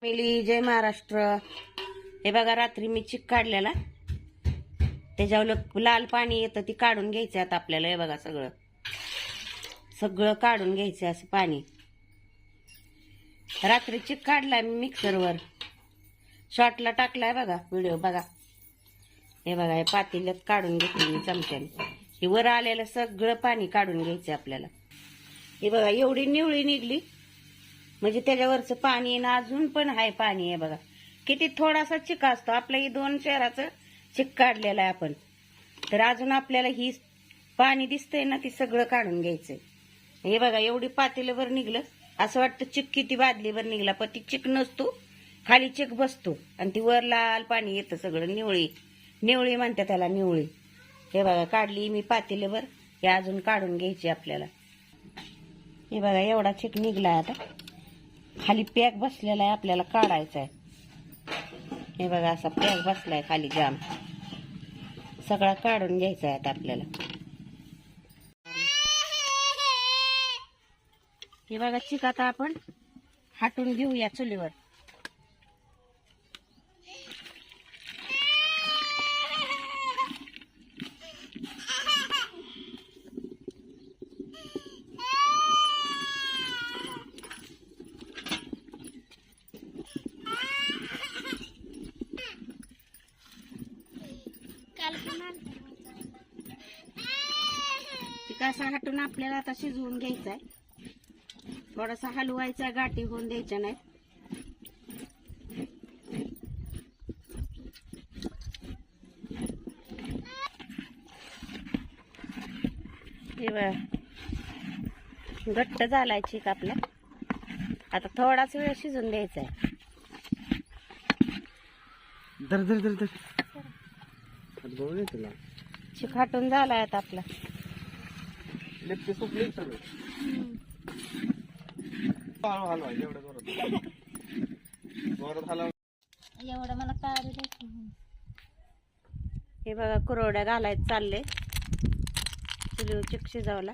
Milli जय महाराष्ट्र. हे बघा, रात्री मी चिक काढलेला, त्याच्यावर लाल पाणी येतं, ती काढून घ्यायचं आता आपल्याला. हे बघा, सगळं सगळं काढून घ्यायचं असं पाणी. रात्री चिक काढलाय मी मिक्सरवर, शॉर्टला टाकलाय बघा व्हिडिओ बघा. हे बघा, हे पातेल्यात काढून घेतली मी चमच्याने. हे वर आलेलं सगळं पाणी काढून घ्यायचं आपल्याला. हे बघा, एवढी निवळी निघली म्हणजे त्याच्यावरचं पाणी ना अजून पण आहे पाणी. आहे बघा किती थोडासा चिक असतो आपल्या. ही 2 शेराचं चिक काढलेलं आहे आपण, तर अजून आपल्याला ही पाणी दिसतंय ना, ती सगळं काढून घ्यायचंय. हे बघा, एवढी पातेल्यावर निघलं. असं वाटतं चिक किती बादलीवर निघला, पण ती चिक नसतो, खाली चिक बसतो आणि ती वर लाल पाणी येतं सगळं. निवळी निवळी म्हणते त्याला, निवळी. हे बघा, काढली मी पातेल्यावर. हे अजून काढून घ्यायची आपल्याला. हे बघा, एवढा चिक निघलाय. आता खाली पॅक बसलेला आहे, आपल्याला काढायचा आहे. हे बघा, असा पॅक बसलाय खाली जाम, सगळा काढून घ्यायचा आहे आता आपल्याला. हे बघा, चिक आता आपण हाटून घेऊया चुलीवर. असा हाटून आपल्याला आता शिजवून घ्यायचा आहे. थोडासा हलवायचा, गाठी होऊन द्यायच्या नाही. हे बघा, घट्ट झालाय चिक आपला. आता थोडाच वेळ शिजून द्यायचा आहे. चिक हाटून झालाय आता आपला. एवढं मला काढू दे. हे बघा, कुरवड्या घालायचं चालले चुलीवर चिक शिजवला.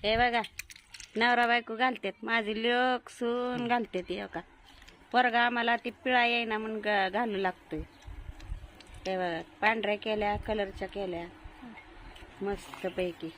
हे बघा, नवरा बायको घालतात, माझी लेक सून घालते ती. का पोरगा आम्हाला ती पिळा येईना म्हणून घालू लागतोय. हे बघा, पांढऱ्या केल्या, कलरच्या केल्या मस्त पैकी.